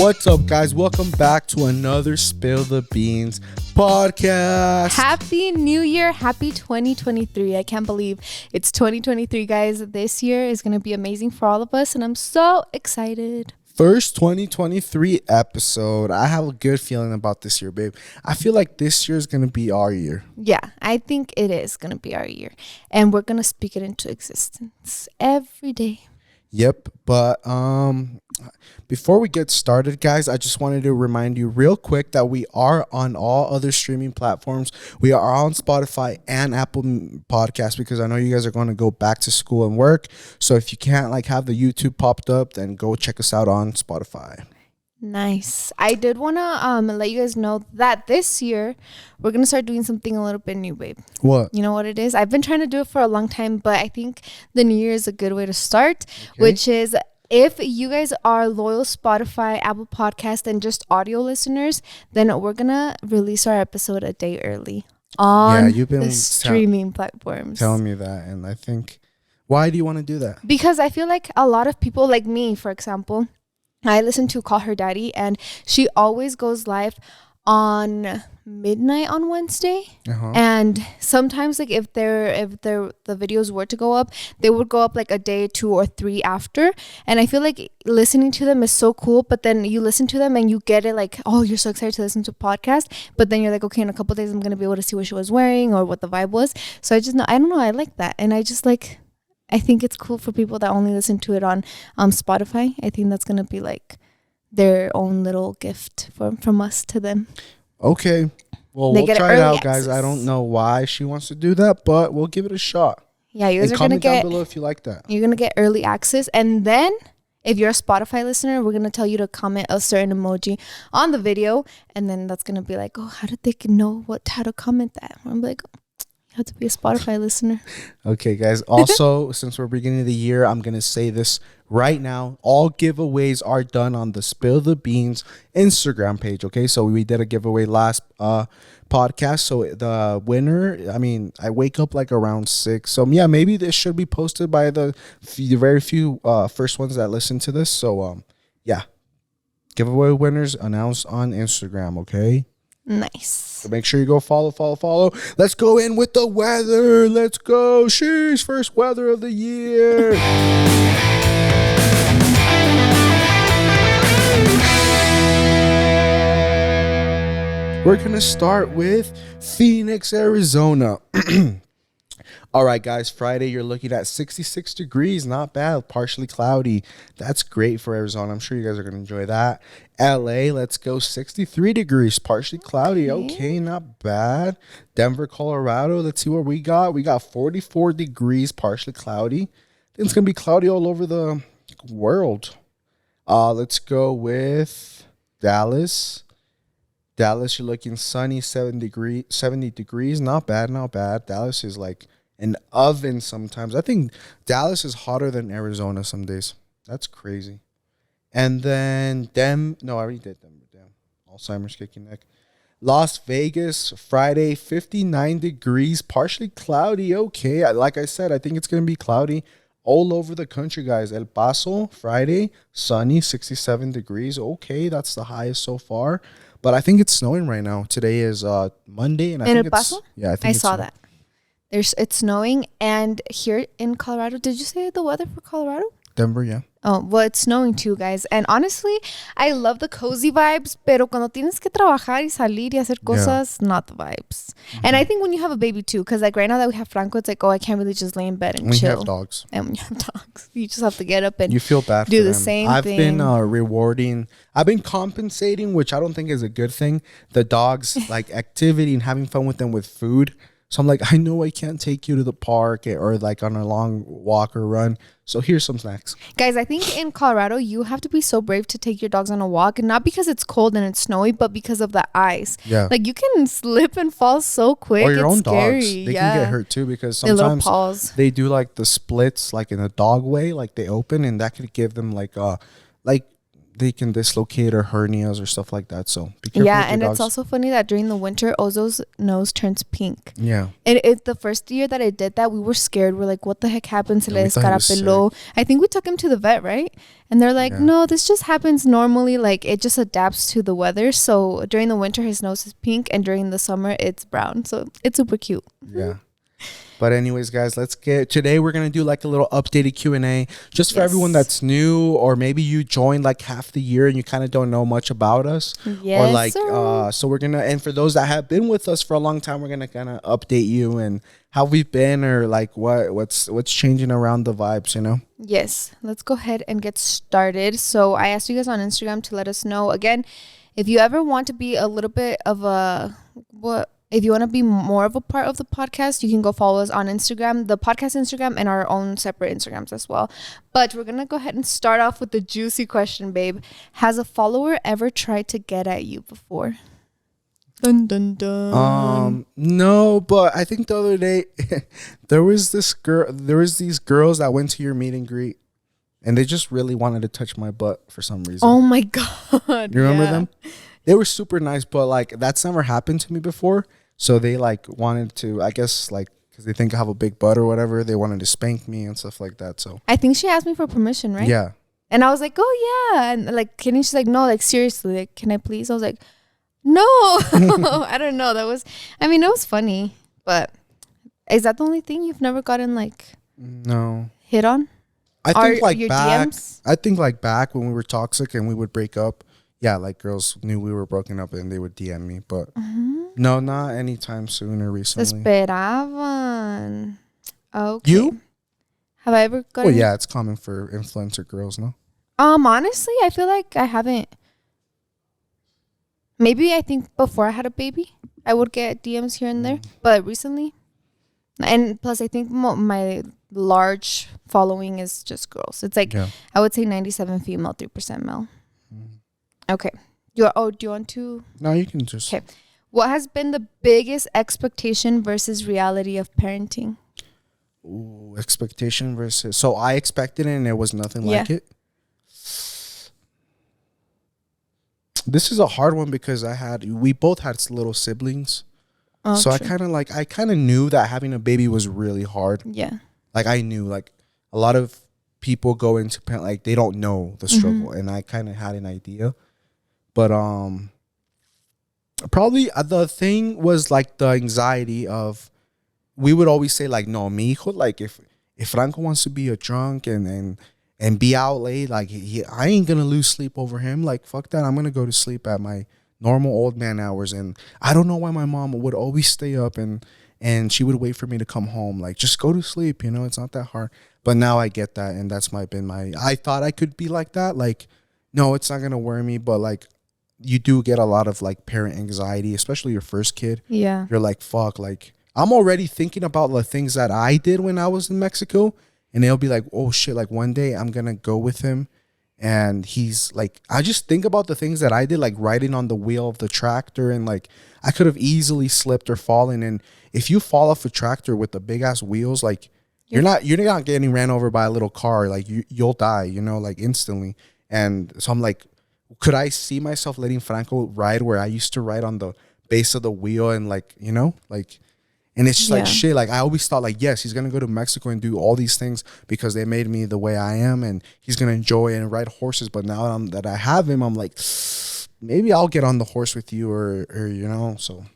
What's up, guys? Welcome back to another Spill the Beans podcast. Happy New Year. Happy 2023. I can't believe it's 2023, guys. This year is going to be amazing for all of us, and I'm so excited. First 2023 episode. I have a good feeling about this year, babe. I feel like this year is going to be our year. Yeah, I think it is going to be our year, and we're going to speak it into existence every day. Yep, but before we get started, guys, I just wanted to remind you real quick that we are on all other streaming platforms. We are on Spotify and Apple Podcasts because I know you guys are going to go back to school and work. So if you can't have the YouTube popped up, then go check us out on Spotify. Nice. I did want to let you guys know that this year we're going to start doing something a little bit new, babe. What? You know what it is? I've been trying to do it for a long time, but I think the new year is a good way to start, which is if you guys are loyal Spotify, Apple Podcast, and just audio listeners, then we're going to release our episode a day early on the streaming platforms. Telling me that, and I think, why do you want to do that? Because I feel like a lot of people, like me, for example, I listen to Call Her Daddy, and she always goes live on midnight on Wednesday. And sometimes, like, if the videos were to go up, they would go up like a day, 2 or 3 after. And I feel like listening to them is so cool, but then you listen to them and you get it like, oh, you're so excited to listen to a podcast, but then you're like, okay, in a couple of days I'm gonna be able to see what she was wearing or what the vibe was. So I don't know, I like that. And I think it's cool for people that only listen to it on Spotify. I think that's going to be like their own little gift from us to them. Okay. Well, we'll try it out, guys. I don't know why she wants to do that, but we'll give it a shot. Yeah, you guys are going to get... comment down below if you like that. You're going to get early access. And then if you're a Spotify listener, we're going to tell you to comment a certain emoji on the video. And then that's going to be like, oh, how did they know how to comment that? I'm like... have to be a Spotify listener. Okay, guys. Also, since we're beginning of the year, I'm going to say this right now. All giveaways are done on the Spill the Beans Instagram page, okay? So we did a giveaway last podcast. So the winner, I wake up like around 6. So, yeah, maybe this should be posted by the very few first ones that listen to this. So, yeah. Giveaway winners announced on Instagram, okay? Nice. So make sure you go follow. Let's go in with the weather. Let's go. Sheesh, first weather of the year. We're going to start with Phoenix, Arizona. All right, guys, Friday, you're looking at 66 degrees. Not bad. Partially cloudy. That's great for Arizona. I'm sure you guys are going to enjoy that. LA, let's go 63 degrees. Partially cloudy. Okay, not bad. Denver, Colorado, let's see what we got. We got 44 degrees, partially cloudy. I think it's going to be cloudy all over the world. Let's go with Dallas. Dallas, you're looking sunny, 70 degrees. Not bad. Dallas is like an oven sometimes. I think Dallas is hotter than Arizona some days. That's crazy. And then I already did Denver. Damn. Alzheimer's kicking neck. Las Vegas, Friday, 59 degrees, partially cloudy. Okay. Like I said, I think it's going to be cloudy all over the country, guys. El Paso, Friday, sunny, 67 degrees. Okay, that's the highest so far. But I think it's snowing right now. Today is Monday. And I think El Paso? I saw that. It's snowing. And here in Colorado, did you say the weather for Colorado? Denver, yeah. Oh, well, it's snowing too, guys. And honestly, I love the cozy vibes, pero cuando tienes que trabajar y salir y hacer cosas, not the vibes. Mm-hmm. And I think when you have a baby too, because like right now that we have Franco, it's like, oh, I can't really just lay in bed and chill. When you have dogs. And when you have dogs, you just have to get up and you feel bad do for the them. same I've thing. I've been compensating, which I don't think is a good thing, the dogs, like activity and having fun with them with food. So I'm like, I know I can't take you to the park or like on a long walk or run. So here's some snacks. Guys, I think in Colorado, you have to be so brave to take your dogs on a walk. Not because it's cold and it's snowy, but because of the ice. Yeah. Like you can slip and fall so quick. Or your own scary. dogs. They can get hurt too because sometimes they do like the splits like in a dog way. Like they open and that could give them like they can dislocate or hernias or stuff like that. So be careful. Yeah, and it's also funny that during the winter, Ozo's nose turns pink. Yeah. And it the first year that I did that, we were scared. We're like, what the heck happened? Se le descarapeló. I think we took him to the vet, right? And they're like, no, this just happens normally. Like, it just adapts to the weather. So during the winter, his nose is pink, and during the summer, it's brown. So it's super cute. Yeah. But anyways, guys, today we're going to do like a little updated Q&A just for everyone that's new, or maybe you joined like half the year and you kind of don't know much about us. Yes, or like, sir. so we're going to, and for those that have been with us for a long time, we're going to kind of update you and how we've been, or like what's changing around the vibes, you know? Yes. Let's go ahead and get started. So I asked you guys on Instagram to let us know. Again, if you ever want to be a little bit of if you want to be more of a part of the podcast, you can go follow us on Instagram, the podcast Instagram, and our own separate Instagrams as well. But we're going to go ahead and start off with the juicy question, babe. Has a follower ever tried to get at you before? Dun, dun, dun. No, but I think the other day there was these girls that went to your meet and greet, and they just really wanted to touch my butt for some reason. Oh my God. You remember them? They were super nice, but like that's never happened to me before. So they like wanted to, I guess, like, because they think I have a big butt or whatever, they wanted to spank me and stuff like that. So I think she asked me for permission, right? Yeah. And I was like, oh yeah. And like, she's like, no, like seriously, like, can I please? I was like, no. I don't know. It was funny, but is that the only thing you've never gotten like hit on? I think like back when we were toxic and we would break up. Yeah, like girls knew we were broken up and they would DM me, but no, not anytime soon or recently. Esperaban. Okay. You? Have I ever gotten? Well, yeah, it's common for influencer girls, no? Honestly, I feel like I haven't. Maybe I think before I had a baby, I would get DMs here and there, but recently, and plus I think my large following is just girls. It's like I would say 97 female, 3% male. Okay. Do you want to? No, you can just. Okay. What has been the biggest expectation versus reality of parenting? Ooh, expectation versus. So I expected it and there was nothing like it. This is a hard one because we both had little siblings. Oh, so true. I kind of knew that having a baby was really hard. Yeah. Like I knew like a lot of people go into like they don't know the struggle, and I kind of had an idea. But probably the thing was like the anxiety of, we would always say like, no, mi hijo, like if Franco wants to be a drunk and be out late, like I ain't gonna lose sleep over him. Like fuck that, I'm gonna go to sleep at my normal old man hours. And I don't know why my mom would always stay up and she would wait for me to come home. Like just go to sleep, you know, it's not that hard. But now I get that, and that's I thought I could be like that. Like, no, it's not gonna worry me, but like, you do get a lot of like parent anxiety, especially your first kid. Yeah. You're like, fuck, like I'm already thinking about the things that I did when I was in Mexico, and they'll be like, oh shit, like one day I'm going to go with him. And he's like, I just think about the things that I did, like riding on the wheel of the tractor, and like I could have easily slipped or fallen. And if you fall off a tractor with the big ass wheels, like you're not getting ran over by a little car. Like you'll die, you know, like instantly. And so I'm like, could I see myself letting Franco ride where I used to ride on the base of the wheel, and like, you know, like, and it's just like shit. Like I always thought like, yes, he's going to go to Mexico and do all these things because they made me the way I am, and he's going to enjoy and ride horses. But now that I have him, I'm like, maybe I'll get on the horse with you or you know, so.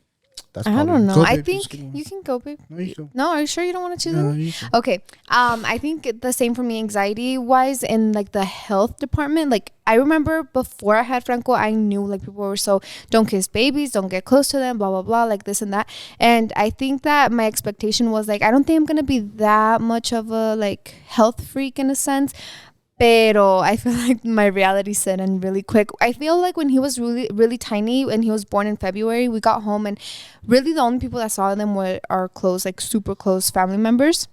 I don't know. I think you can go, babe. No, you go. No, are you sure you don't want to choose it? Okay. I think the same for me, anxiety wise, in like the health department. Like I remember before I had Franco, I knew like people were so, don't kiss babies, don't get close to them, blah blah blah, like this and that. And I think that my expectation was like, I don't think I'm gonna be that much of a like health freak in a sense. Pero I feel like my reality set in really quick. I feel like when he was really, really tiny and he was born in February, we got home and really the only people that saw them were our close, like super close family members.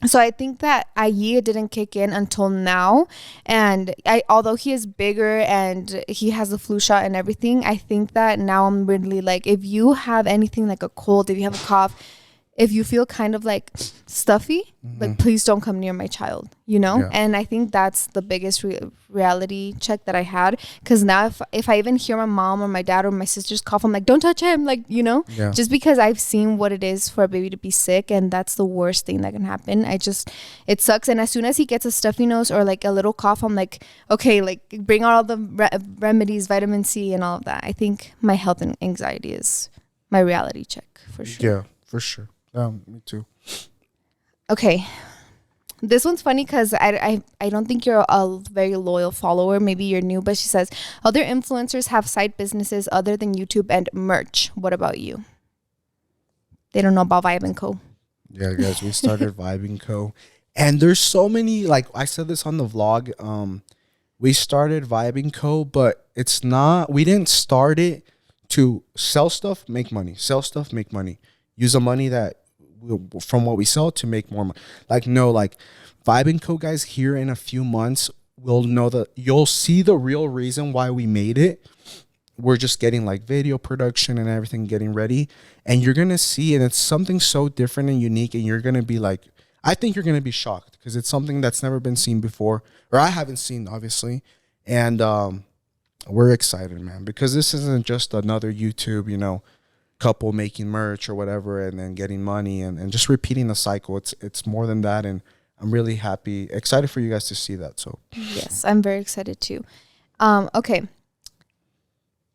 So I think that Ayi didn't kick in until now. And although he is bigger and he has a flu shot and everything, I think that now I'm really like, if you have anything like a cold, if you have a cough, if you feel kind of like stuffy, like please don't come near my child, you know? Yeah. And I think that's the biggest reality check that I had. Because now if I even hear my mom or my dad or my sisters cough, I'm like, don't touch him. Like, you know, just because I've seen what it is for a baby to be sick, and that's the worst thing that can happen. It sucks. And as soon as he gets a stuffy nose or like a little cough, I'm like, okay, like bring out all the remedies, vitamin C and all of that. I think my health and anxiety is my reality check for sure. Yeah, for sure. Me too. Okay. This one's funny because I don't think you're a very loyal follower. Maybe you're new, but she says, other influencers have side businesses other than YouTube and merch. What about you? They don't know about Vibe & Co. Yeah, guys, we started Vibe & Co. And there's so many, like I said this on the vlog, we started Vibe & Co., but it's not, we didn't start it to sell stuff, make money. Sell stuff, make money. Use the money that from what we sell to make more money. Like, no, like Vibe & Co. guys, here in a few months, we'll know that you'll see the real reason why we made it. We're just getting like video production and everything getting ready. And you're going to see, and it's something so different and unique. And you're going to be like, I think you're going to be shocked because it's something that's never been seen before, or I haven't seen, obviously. And we're excited, man, because this isn't just another YouTube, you know, couple making merch or whatever and then getting money and just repeating the cycle. It's more than that, and I'm really excited for you guys to see that. So yes, I'm very excited too. Okay,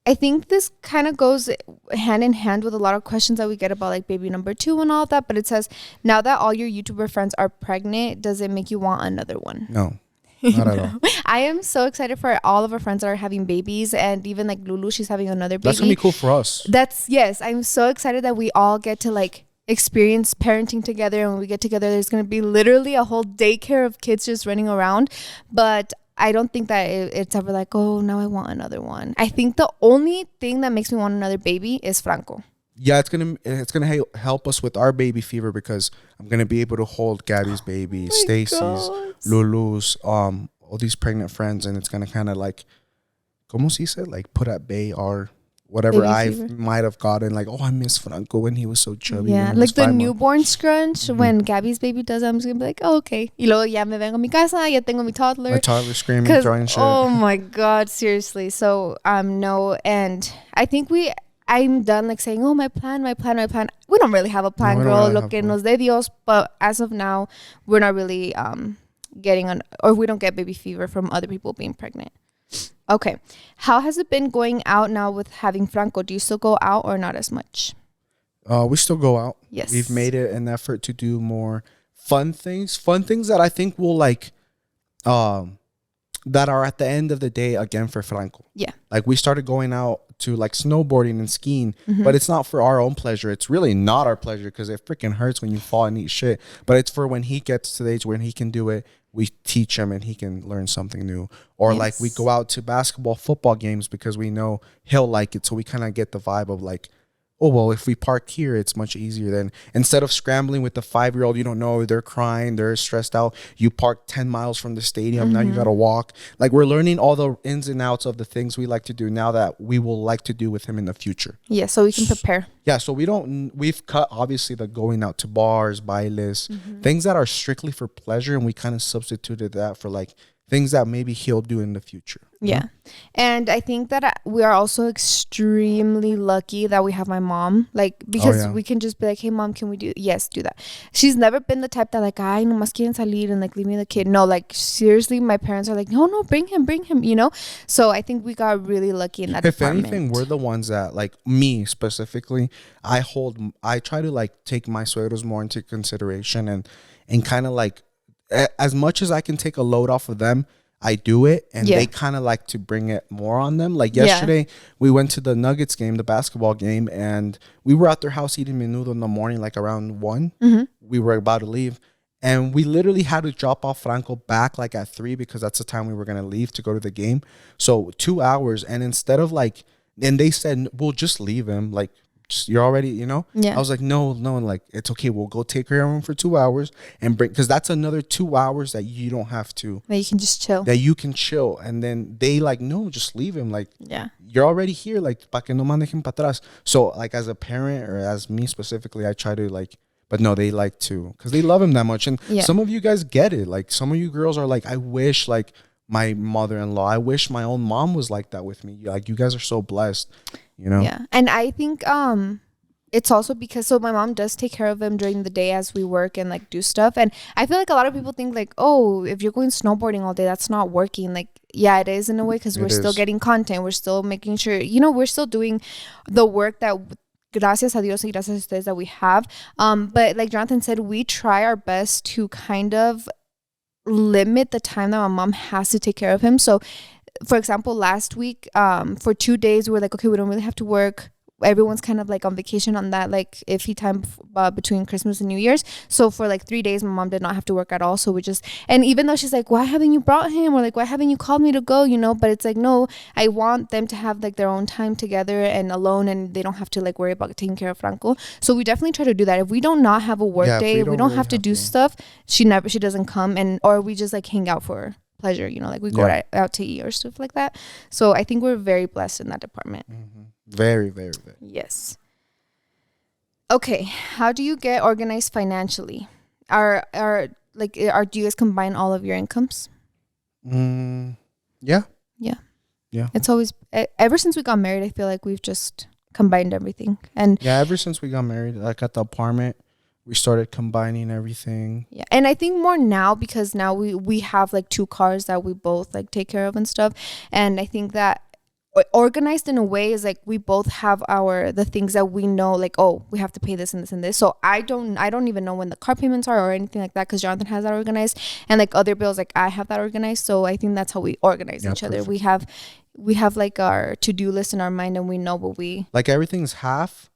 I think this kind of goes hand in hand with a lot of questions that we get about like baby number 2 and all of that, but it says, now that all your YouTuber friends are pregnant, does it make you want another one? No. Not at all. I am so excited for all of our friends that are having babies, and even like Lulu, she's having another baby. That's gonna be cool for us. Yes, I'm so excited that we all get to like experience parenting together, and when we get together, there's gonna be literally a whole daycare of kids just running around. But I don't think that it's ever like, oh, now I want another one. I think the only thing that makes me want another baby is Franco. Yeah, it's gonna help us with our baby fever because I'm gonna be able to hold Gabby's baby, Stacy's, Lulu's, all these pregnant friends, and it's gonna kind of like, como se dice, like put at bay our whatever I might have gotten. Like, oh, I miss Franco when he was so chubby. Yeah, like the newborn scrunch when Gabby's baby does it, I'm just gonna be like, oh, okay. Y luego ya me vengo a mi casa, ya tengo mi toddler. My toddler screaming, drawing shit. Oh my God, seriously. So no, and I think I'm done like saying, oh, my plan. We don't really have a plan, no, girl. Lo que nos dé Dios. But as of now, we're not really or we don't get baby fever from other people being pregnant. Okay. How has it been going out now with having Franco? Do you still go out or not as much? We still go out. Yes. We've made it an effort to do more fun things that I think will like, that are at the end of the day, again, for Franco. Yeah. Like we started going out to like snowboarding and skiing, but it's not for our own pleasure. It's really not our pleasure because it freaking hurts when you fall and eat shit. But it's for when he gets to the age when he can do it, we teach him and he can learn something new. Or like we go out to basketball, football games because we know he'll like it. So we kind of get the vibe of like, oh, well, if we park here, it's much easier than instead of scrambling with the 5-year-old, you don't know, they're crying, they're stressed out. You park 10 miles from the stadium. Now you got to walk. Like we're learning all the ins and outs of the things we like to do now that we will like to do with him in the future. Yeah. So we can prepare. Yeah. So we've cut obviously the going out to bars, bailes, things that are strictly for pleasure. And we kind of substituted that for like things that maybe he'll do in the future. Yeah. And I think that we are also extremely lucky that we have my mom, like, because we can just be like, hey, Mom, can we do that? She's never been the type that like, ay, nomás quieren salir and like leave me the kid. No, like seriously, my parents are like, no, bring him, you know? So I think we got really lucky in that department. If anything, we're the ones that, like me specifically, I try to like take my suegros more into consideration and kind of like, as much as I can take a load off of them, I do it, and they kind of like to bring it more on them. Like yesterday, we went to the Nuggets game, the basketball game, and we were at their house eating menudo in the morning, like around 1. We were about to leave, and we literally had to drop off Franco back like at 3 because that's the time we were going to leave to go to the game. So 2 hours, and instead of like, and they said, we'll just leave him, like, you're already, you know? Yeah. I was like, no, like, it's okay. We'll go take care of him for 2 hours and bring, because that's another 2 hours that you don't have to. That you can just chill. That you can chill. And then they like, no, just leave him. Like, you're already here. Like, pa que no manejen para atrás. So, like, as a parent or as me specifically, I try to, like, But no, they like to, because they love him that much. And Yeah. some of you guys get it. Like some of you girls are like, I wish like my mother-in-law, I wish my own mom was like that with me. Like you guys are so blessed, you know? Yeah. And I think it's also because so my mom does take care of him during the day as we work and like do stuff. And I feel like a lot of people think like, oh, if you're going snowboarding all day, that's not working. Like, yeah, it is in a way, because we're still getting content. We're still making sure, you know, we're still doing the work that gracias a Dios y gracias a ustedes that we have. But like Jonathan said, we try our best to kind of limit the time that my mom has to take care of him. So for example, last week, for 2 days, we were like, okay, we don't really have to work. Everyone's kind of like on vacation on that like iffy time between Christmas and New Year's. So for like 3 days, my mom did not have to work at all. So we just, and even though she's like, why haven't you brought him? Or like, why haven't you called me to go? You know, but it's like, no, I want them to have like their own time together and alone, and they don't have to like worry about taking care of Franco. So we definitely try to do that. If we don't not have a work day, if we don't really have to do stuff, she doesn't come, and or we just like hang out for pleasure, you know, like we go out to eat or stuff like that. So I think we're very blessed in that department. Very, very, very. Yes. Okay, how do you get organized financially? Do you guys combine all of your incomes? Yeah. Yeah. It's always, ever since we got married, I feel like we've just combined everything. And yeah, ever since we got married, like at the apartment, we started combining everything. Yeah. And I think more now, because now we have like 2 cars that we both like take care of and stuff. And I think that organized in a way is like we both have the things that we know, like, oh, we have to pay this and this and this. So I don't even know when the car payments are or anything like that, because Jonathan has that organized, and like other bills, like I have that organized. So I think that's how we organize each other. We have like our to-do list in our mind, and we know what we like. Everything's half,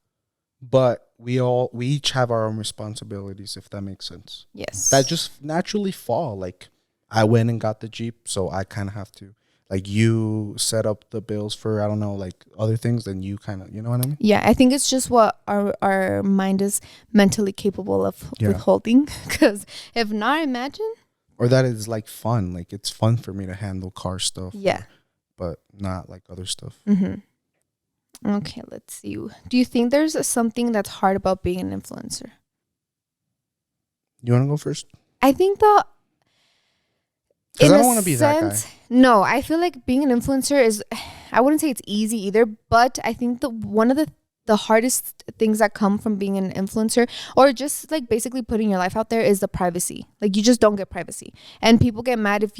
but we each have our own responsibilities, if that makes sense. Yes. That just naturally fall. Like I went and got the Jeep, so I kind of have to. Like you set up the bills for, I don't know, like other things, then you kind of, you know what I mean? Yeah, I think it's just what our mind is mentally capable of withholding. Because if not, imagine. Or that is like fun. Like it's fun for me to handle car stuff. Yeah. But not like other stuff. Okay, let's see. Do you think there's something that's hard about being an influencer? You want to go first? I think because I don't want to be that guy. No, I feel like being an influencer is, I wouldn't say it's easy either, but I think one of the hardest things that come from being an influencer, or just like basically putting your life out there, is the privacy. Like you just don't get privacy, and people get mad if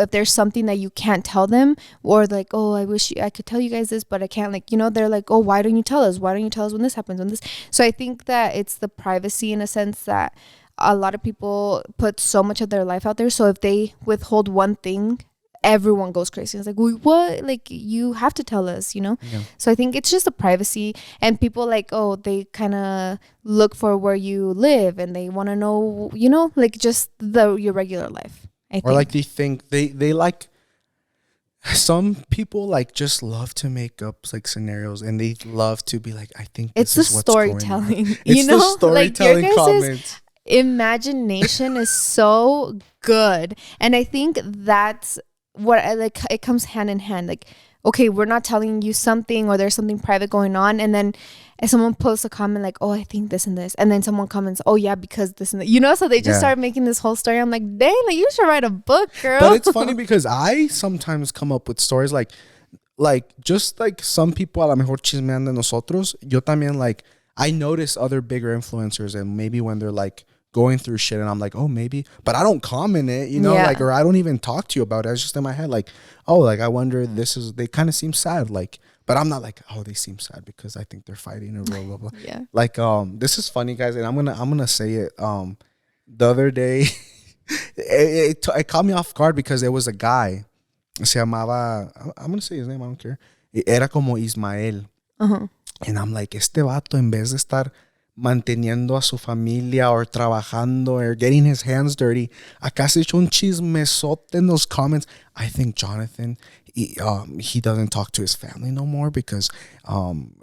there's something that you can't tell them, or like, oh, I wish I could tell you guys this, but I can't. Like, you know, they're like, oh, why don't you tell us? Why don't you tell us when this happens? So I think that it's the privacy, in a sense that a lot of people put so much of their life out there. So if they withhold one thing, everyone goes crazy. It's like, what? Like, you have to tell us, you know? Yeah. So I think it's just the privacy, and people like, oh, they kind of look for where you live, and they want to know, you know, like just your regular life. I think. Or like they think they like, some people like just love to make up like scenarios, and they love to be like, I think this is what's storytelling. Going on. It's the storytelling like comments. Imagination is so good, and I think that's what I like. It comes hand in hand. Like, okay, we're not telling you something, or there's something private going on, and then if someone posts a comment like, oh, I think this and this, and then someone comments, oh yeah, because this and that, you know, so they just start making this whole story. I'm like, dang, like you should write a book, girl. But it's funny because I sometimes come up with stories like just like some people a lo mejor chismean de nosotros. Yo también, like, I notice other bigger influencers, and maybe when they're like going through shit, and I'm like, oh, maybe, but I don't comment it, you know, like, or I don't even talk to you about it. It's just in my head, like, oh, like, I wonder, they kind of seem sad, like, but I'm not like, oh, they seem sad because I think they're fighting or blah blah blah. Yeah. Like, this is funny, guys, and I'm gonna say it. The other day, it caught me off guard because there was a guy. Se llamaba, I'm gonna say his name, I don't care. Era como Ismael. And I'm like, este vato, en vez de estar manteniendo a su familia or trabajando or getting his hands dirty, acá se echó un chismesote in those comments. I think Jonathan, he doesn't talk to his family no more because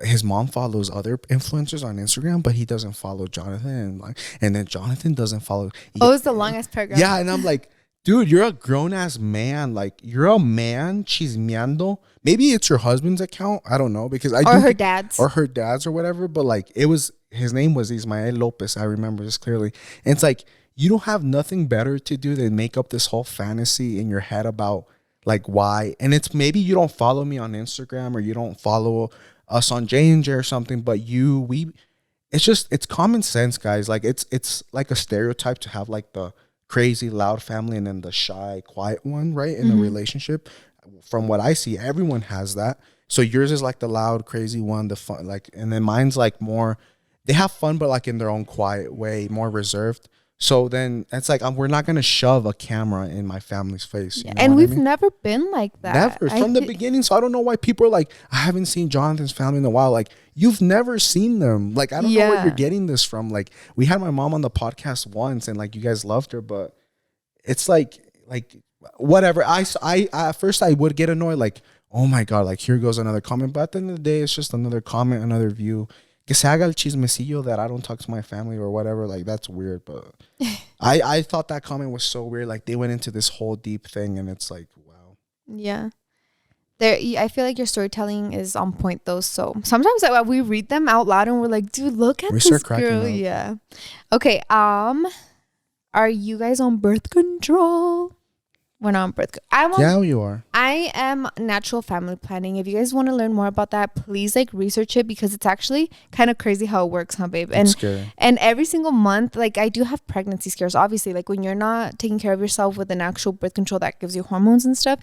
his mom follows other influencers on Instagram, but he doesn't follow Jonathan, and then Jonathan doesn't follow. Oh, it's the longest paragraph. Yeah, and I'm like, dude, you're a grown-ass man. Like, you're a man chismeando. Maybe it's your husband's account. I don't know. Because her dad's. Or her dad's or whatever. But, like, it was his name was Ismael Lopez. I remember this clearly. And it's like, you don't have nothing better to do than make up this whole fantasy in your head about like why. And it's maybe you don't follow me on Instagram or you don't follow us on J&J or something, but it's common sense, guys. Like it's like a stereotype to have like the crazy loud family and then the shy quiet one, right? In a relationship. From what I see, everyone has that. So yours is like the loud, crazy one, the fun, like, and then mine's like more, they have fun, but like in their own quiet way, more reserved. So then it's like, we're not going to shove a camera in my family's face. You know, and we've never been like that. Never. From the beginning. So I don't know why people are like, I haven't seen Jonathan's family in a while. Like, you've never seen them. Like, I don't know where you're getting this from. Like, we had my mom on the podcast once and like, you guys loved her, but it's like whatever. I at first I would get annoyed. Like, oh my God, like here goes another comment. But at the end of the day, it's just another comment, another view. Que se haga el chismecillo that I don't talk to my family or whatever. Like, that's weird. But I thought that comment was so weird. Like, they went into this whole deep thing and it's like, wow. Yeah. I feel like your storytelling is on point though. So sometimes we read them out loud and we're like, dude, look at this girl. Up. Yeah. Okay. Are you guys on birth control? We're not on birth control. Yeah, you are. I am natural family planning. If you guys want to learn more about that, please like research it because it's actually kind of crazy how it works, huh, babe? And scary. And every single month, like I do have pregnancy scares. Obviously, like when you're not taking care of yourself with an actual birth control that gives you hormones and stuff,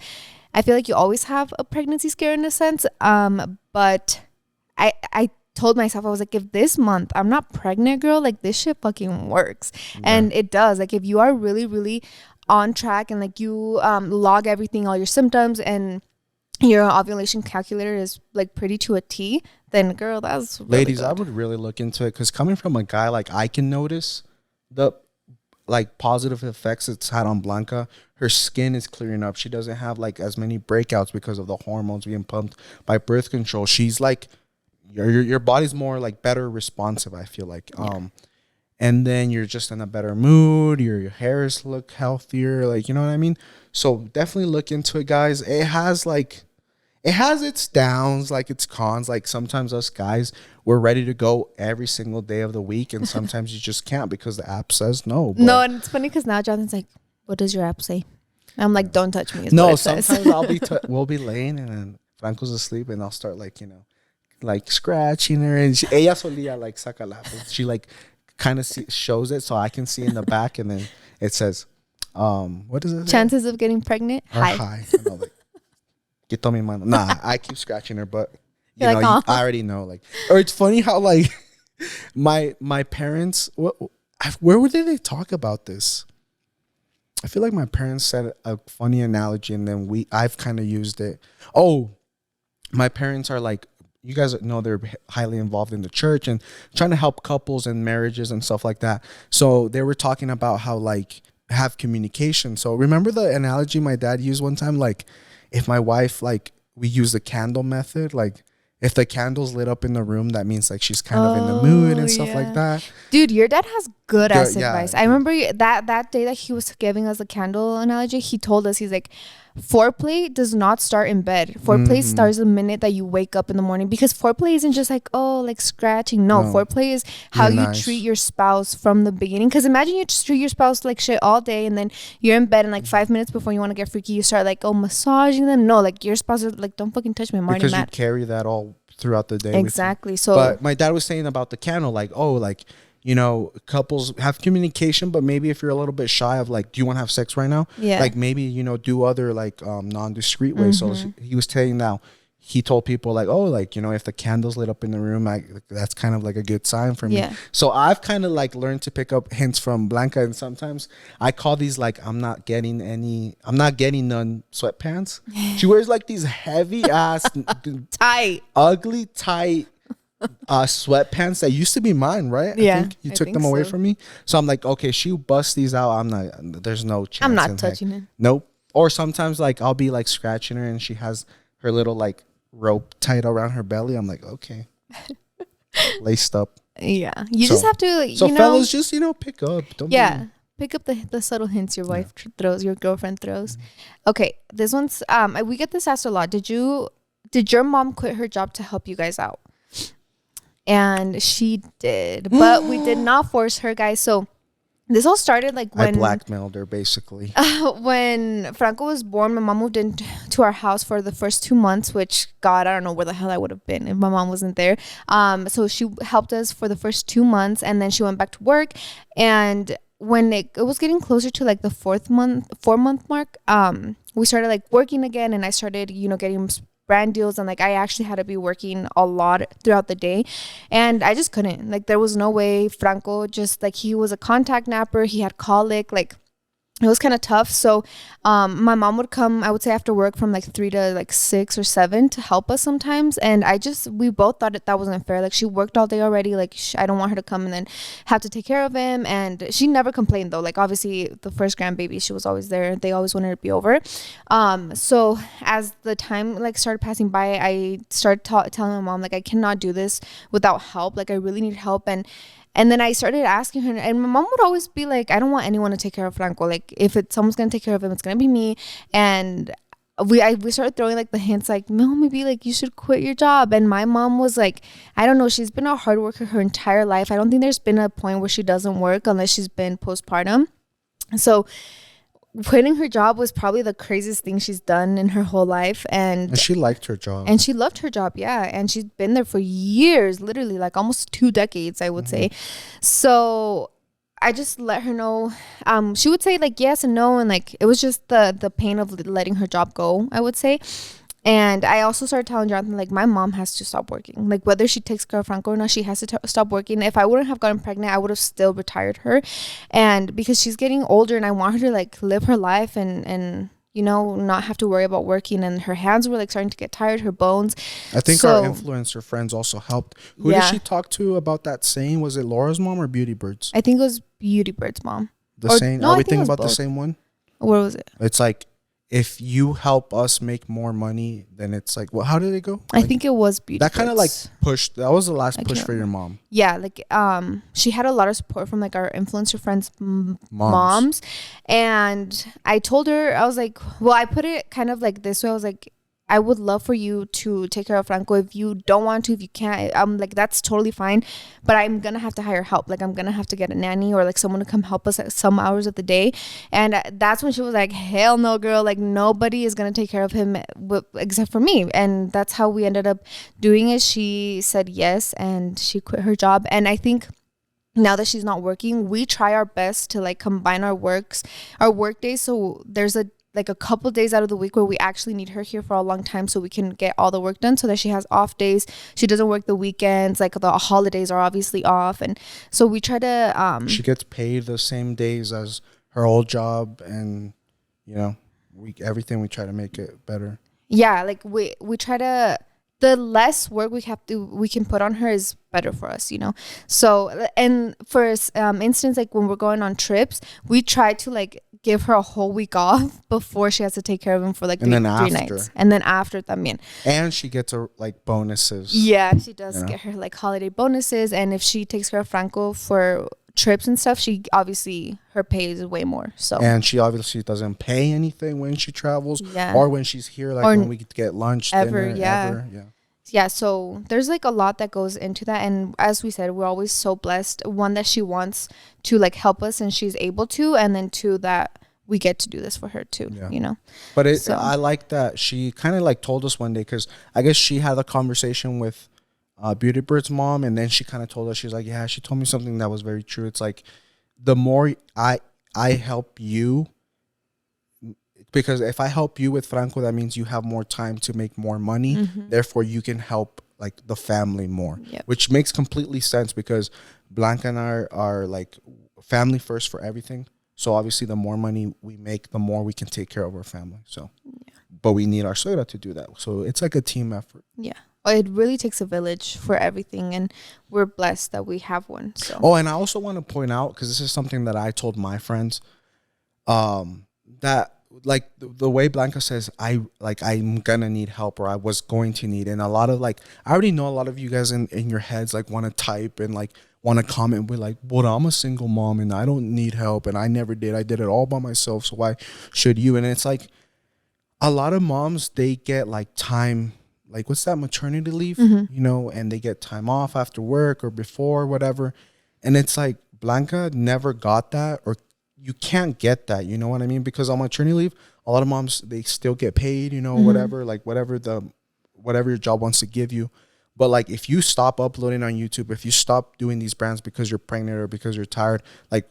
I feel like you always have a pregnancy scare in a sense. But I told myself, I was like, if this month I'm not pregnant, girl, like this shit fucking works. Yeah. And it does. Like if you are really, really on track and like you log everything, all your symptoms, and your ovulation calculator is like pretty to a T, then girl, that's really ladies good. I would really look into it because coming from a guy, like I can notice the like positive effects it's had on Blanca. Her skin is clearing up. She doesn't have like as many breakouts because of the hormones being pumped by birth control. She's like your body's more like better responsive, I feel like. And then you're just in a better mood. Your hairs look healthier. Like, you know what I mean? So definitely look into it, guys. It has its downs, like its cons. Like sometimes us guys, we're ready to go every single day of the week. And sometimes you just can't because the app says no. No, and it's funny because now Jonathan's like, what does your app say? And I'm like, don't touch me. No, sometimes we'll be laying and then Franco's asleep and I'll start like, you know, like scratching her. And ella solía like saca la. She like kind of shows it so I can see in the back, and then it says, what is it? Chances of getting pregnant? High. And I'm like, quito mi mano. Nah, I keep scratching her, but you know, like, I already know. Like, or it's funny how like my parents, where did they talk about this? I feel like my parents said a funny analogy, and then I've kind of used it. Oh, my parents are like, you guys know they're highly involved in the church and trying to help couples and marriages and stuff like that. So they were talking about how like have communication. So remember the analogy my dad used one time? Like if my wife, like we use the candle method, like if the candle's lit up in the room, that means like she's kind of in the mood and stuff like that. Dude, your dad has good ass advice. I remember that day that he was giving us the candle analogy, he told us, he's like, foreplay does not start in bed. Foreplay starts the minute that you wake up in the morning, because foreplay isn't just like, oh, like scratching. No, foreplay is how you treat your spouse from the beginning. Because imagine you just treat your spouse like shit all day, and then you're in bed and like 5 minutes before you want to get freaky, you start like, oh, massaging them. No, like your spouse is like, don't fucking touch me, I'm already mad. Because you carry that all throughout the day. Exactly. So, but my dad was saying about the candle, like, oh, like, you know, couples have communication, but maybe if you're a little bit shy of like, do you want to have sex right now? Yeah. Like maybe, you know, do other like non-discreet ways. So he was saying now, he told people like, oh, like, you know, if the candle's lit up in the room, like that's kind of like a good sign for me. Yeah. So I've kind of like learned to pick up hints from Blanca, and sometimes I call these like, I'm not getting none sweatpants. She wears like these heavy ass ugly tight sweatpants that used to be mine, right? Yeah, I think you took them away from me. So I'm like, okay, she busts these out. There's no chance. I'm not touching it. Nope. Or sometimes like I'll be like scratching her and she has her little like rope tied around her belly. I'm like, okay, laced up. Yeah, you just have to. So fellas, just pick up. Pick up the subtle hints your wife throws, your girlfriend throws. Okay, this one's we get this asked a lot. Did your mom quit her job to help you guys out? And she did, but we did not force her, guys. So this all started like when I blackmailed her, basically. When Franco was born, my mom moved into our house for the first 2 months, which God, I don't know where the hell I would have been if my mom wasn't there. So she helped us for the first 2 months, and then she went back to work. And when it was getting closer to like the 4 month mark, we started like working again, and I started, getting brand deals, and like I actually had to be working a lot throughout the day, and I just couldn't, like, there was no way. Franco, just like, he was a contact napper, he had colic, like it was kind of tough. So my mom would come, I would say, after work from like 3 to like 6 or 7 to help us sometimes. And we both thought that wasn't fair. Like, she worked all day already. Like, I don't want her to come and then have to take care of him. And she never complained, though. Like, obviously the first grandbaby, she was always there. They always wanted to be over. So as the time like started passing by, I started telling my mom, like, I cannot do this without help. Like, I really need help. And then I started asking her, and my mom would always be like, I don't want anyone to take care of Franco. Like, if someone's going to take care of him, it's going to be me. And we started throwing like the hints, like, no, maybe like you should quit your job. And my mom was like, I don't know. She's been a hard worker her entire life. I don't think there's been a point where she doesn't work unless she's been postpartum. So quitting her job was probably the craziest thing she's done in her whole life. And she liked her job. And she loved her job, yeah. And she's been there for years, literally like almost 2 decades, I would say. So I just let her know. She would say like yes and no, and like it was just the pain of letting her job go, I would say. And I also started telling Jonathan, like, my mom has to stop working. Like, whether she takes care of Franco or not, she has to stop working. If I wouldn't have gotten pregnant, I would have still retired her. And because she's getting older, and I want her to, like, live her life and not have to worry about working. And her hands were, like, starting to get tired, her bones. I think our influencer friends also helped. Who did she talk to about that saying? Was it Laura's mom or Beauty Bird's? I think it was Beauty Bird's mom. Saying? No, are we thinking about both. The same one? Where was it? It's like, if you help us make more money, then it's like, well, how did it go? I think it was Beauty That kind of like pushed. That was the last push for your mom. Yeah, like she had a lot of support from like our influencer friends' moms. And I told her, I was like, well, I put it kind of like this way. I was like, I would love for you to take care of Franco. If you don't want to, if you can't, I'm like, that's totally fine. But I'm going to have to hire help. Like, I'm going to have to get a nanny or like someone to come help us at some hours of the day. And that's when she was like, hell no, girl. Like, nobody is going to take care of him except for me. And that's how we ended up doing it. She said yes, and she quit her job. And I think now that she's not working, we try our best to like combine our work days. So there's a couple days out of the week where we actually need her here for a long time so we can get all the work done, so that she has off days. She doesn't work the weekends. Like, the holidays are obviously off. And so we try to she gets paid the same days as her old job, and everything we try to make it better. Yeah, like we try to, the less work we can put on her is better for us, So, and for instance, like when we're going on trips, we try to like give her a whole week off before she has to take care of him for like 3 nights. And then after también. And she gets like bonuses. Yeah, she does get her like holiday bonuses. And if she takes care of Franco for trips and stuff, her pay is way more. So, and she obviously doesn't pay anything when she travels or when she's here, like when we get lunch, dinner, yeah, so there's like a lot that goes into that. And as we said, we're always so blessed, one, that she wants to like help us and she's able to, and then two, that we get to do this for her too, But I like that she kind of like told us one day, because I guess she had a conversation with Beauty Bird's mom, and then she kind of told us, she's like, yeah, she told me something that was very true. It's like, the more I help you, because if I help you with Franco, that means you have more time to make more money. Mm-hmm. Therefore, you can help like the family more, which makes completely sense, because Blanca and I are like family first for everything. So obviously, the more money we make, the more we can take care of our family. So, but we need our suegra to do that. So it's like a team effort. Yeah. It really takes a village for everything, and we're blessed that we have one. So. Oh, and I also want to point out, because this is something that I told my friends, that like the way Blanca says, I'm gonna need help, or I was going to need, and a lot of like, I already know a lot of you guys in your heads like want to type and like want to comment with like, well, I'm a single mom and I don't need help, and I never did. I did it all by myself, so why should you? And it's like, a lot of moms, they get like time like, what's that, maternity leave, you know, and they get time off after work or before, whatever. And it's like Blanca never got that, or you can't get that, you know what I mean? Because on maternity leave, a lot of moms, they still get paid, you know, whatever, like whatever your job wants to give you. But like, if you stop uploading on YouTube, if you stop doing these brands because you're pregnant or because you're tired, like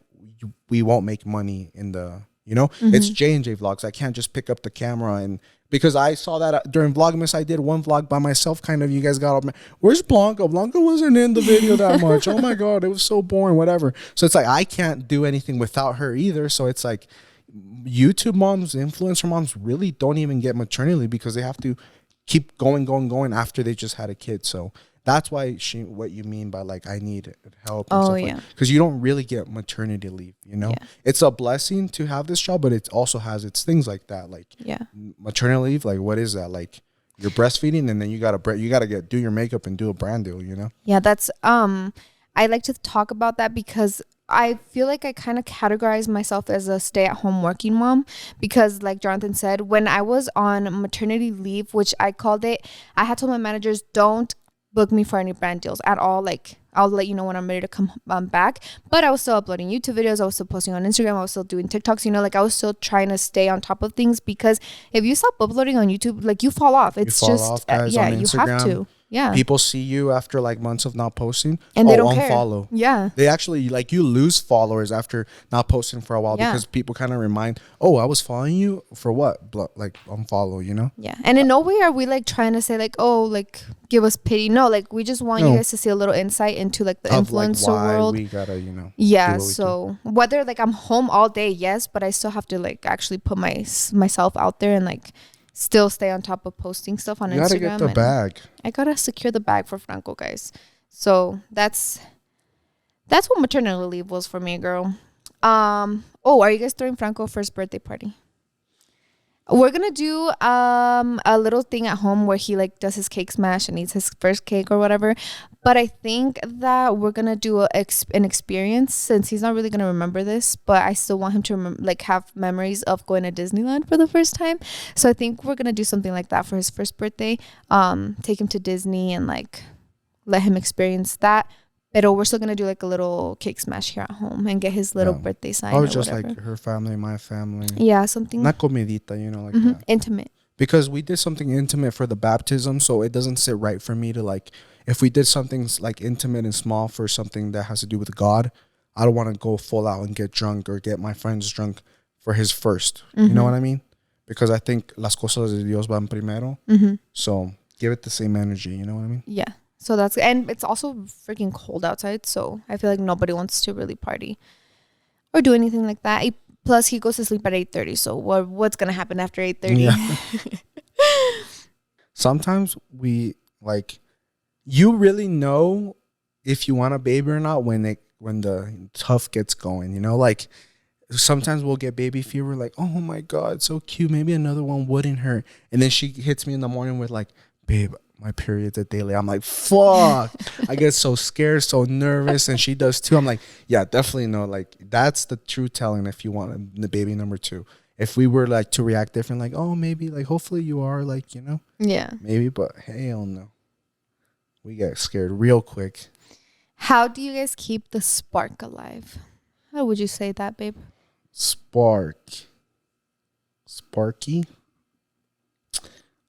we won't make money in the, you know, it's J&J vlogs. I can't just pick up the camera and, because I saw that during Vlogmas, I did one vlog by myself, kind of. You guys got up, where's Blanca? Blanca wasn't in the video that much. Oh my God, it was so boring, whatever. So it's like, I can't do anything without her either. So it's like, YouTube moms, influencer moms really don't even get maternity leave because they have to keep going after they just had a kid. So that's why what you mean by like, I need help and stuff like, because you don't really get maternity leave, you know. It's a blessing to have this job, but it also has its things like that, like maternity leave. Like, what is that? Like, you're breastfeeding and then you gotta do your makeup and do a brand deal, you know. That's I like to talk about that because I feel like I kind of categorize myself as a stay-at-home working mom, because like Jonathan said, when I was on maternity leave, which I called it, I had told my managers, don't book me for any brand deals at all. Like, I'll let you know when I'm ready to come back. But I was still uploading YouTube videos. I was still posting on Instagram. I was still doing TikToks. You know, like I was still trying to stay on top of things, because if you stop uploading on YouTube, like you fall off. It's just guys, yeah, you have to. Yeah. People see you after like months of not posting and they don't unfollow. Care. Yeah. They actually, like, you lose followers after not posting for a while because people kind of remind, oh, I was following you for what? Like, unfollow, you know? Yeah. And in no way are we like trying to say like, oh, like give us pity. No, like we just want you guys to see a little insight into like the influencer world. We gotta, you know. Yeah. So whether like I'm home all day, yes, but I still have to like actually put myself out there and like still stay on top of posting stuff on Instagram. You gotta get the bag. I gotta secure the bag for Franco, guys. So that's what maternity leave was for me, girl. Are you guys throwing Franco first birthday party? We're gonna do a little thing at home where he like does his cake smash and eats his first cake or whatever. But I think that we're gonna do an experience, since he's not really gonna remember this. But I still want him to have memories of going to Disneyland for the first time. So I think we're gonna do something like that for his first birthday. Take him to Disney and like let him experience that. But we're still gonna do like a little cake smash here at home and get his little birthday sign. Or just like her family, my family. Yeah, something. Not comidita, you know, like that. Intimate. Because we did something intimate for the baptism, so it doesn't sit right for me to like. If we did something like intimate and small for something that has to do with God, I don't want to go full out and get drunk or get my friends drunk for his first. You know what I mean? Because I think las cosas de Dios van primero. So give it the same energy. You know what I mean? Yeah. So and it's also freaking cold outside. So I feel like nobody wants to really party or do anything like that. Plus he goes to sleep at 8:30. So what's going to happen after 8:30? Yeah. Sometimes you really know if you want a baby or not when the tough gets going, you know, like sometimes we'll get baby fever, like, oh my God, so cute, maybe another one wouldn't hurt. And then she hits me in the morning with like, babe, my period's a daily. I'm like, fuck. I get so scared, so nervous, and she does too. I'm like, yeah, definitely no. Like, that's the true telling if you want the baby number 2. If we were like to react different, like, oh, maybe, like, hopefully you are, like, you know, yeah, maybe, but hell no. We get scared real quick. How do you guys keep the spark alive? How would you say that, babe? Sparky.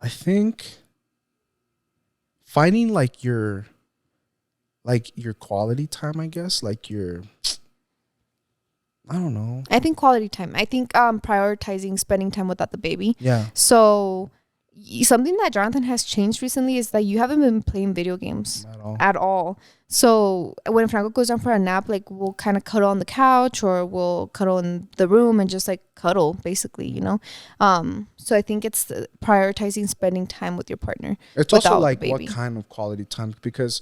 I think finding like your quality time, I guess, like I don't know. I think quality time. I think prioritizing spending time without the baby. Yeah. So something that Jonathan has changed recently is that you haven't been playing video games at all. So when Franco goes down for a nap, like we'll kind of cuddle on the couch or we'll cuddle in the room and just like cuddle basically, you know? So I think it's prioritizing spending time with your partner. It's also like what kind of quality time, because,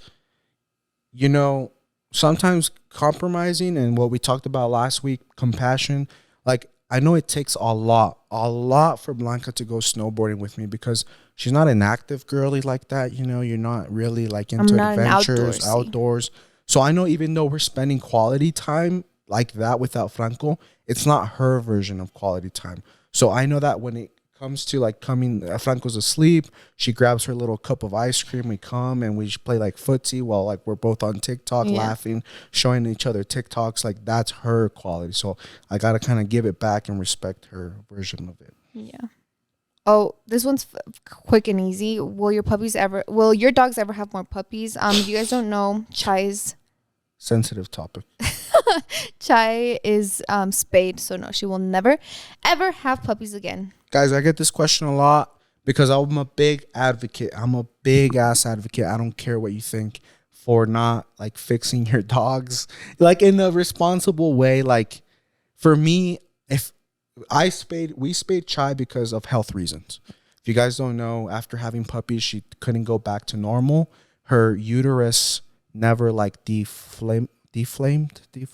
you know, sometimes compromising and what we talked about last week, compassion, like I know it takes a lot for Blanca to go snowboarding with me, because she's not an active girly like that. You know, you're not really like into adventures, outdoors. So I know even though we're spending quality time like that without Franco, it's not her version of quality time. So I know that when it comes to like coming, Franco's asleep. She grabs her little cup of ice cream. We come and we just play like footsie while like we're both on TikTok laughing, showing each other TikToks. Like that's her quality. So I gotta kind of give it back and respect her version of it. Yeah. Oh, this one's quick and easy. Will your dogs ever have more puppies? If you guys don't know, Sensitive topic. Chai is spayed, so no, she will never ever have puppies again. Guys, I get this question a lot because I'm a big advocate. I'm a big ass advocate. I don't care what you think for not like fixing your dogs like in a responsible way. Like for me, if we spayed Chai because of health reasons. If you guys don't know, after having puppies, she couldn't go back to normal. Her uterus never like deflamed,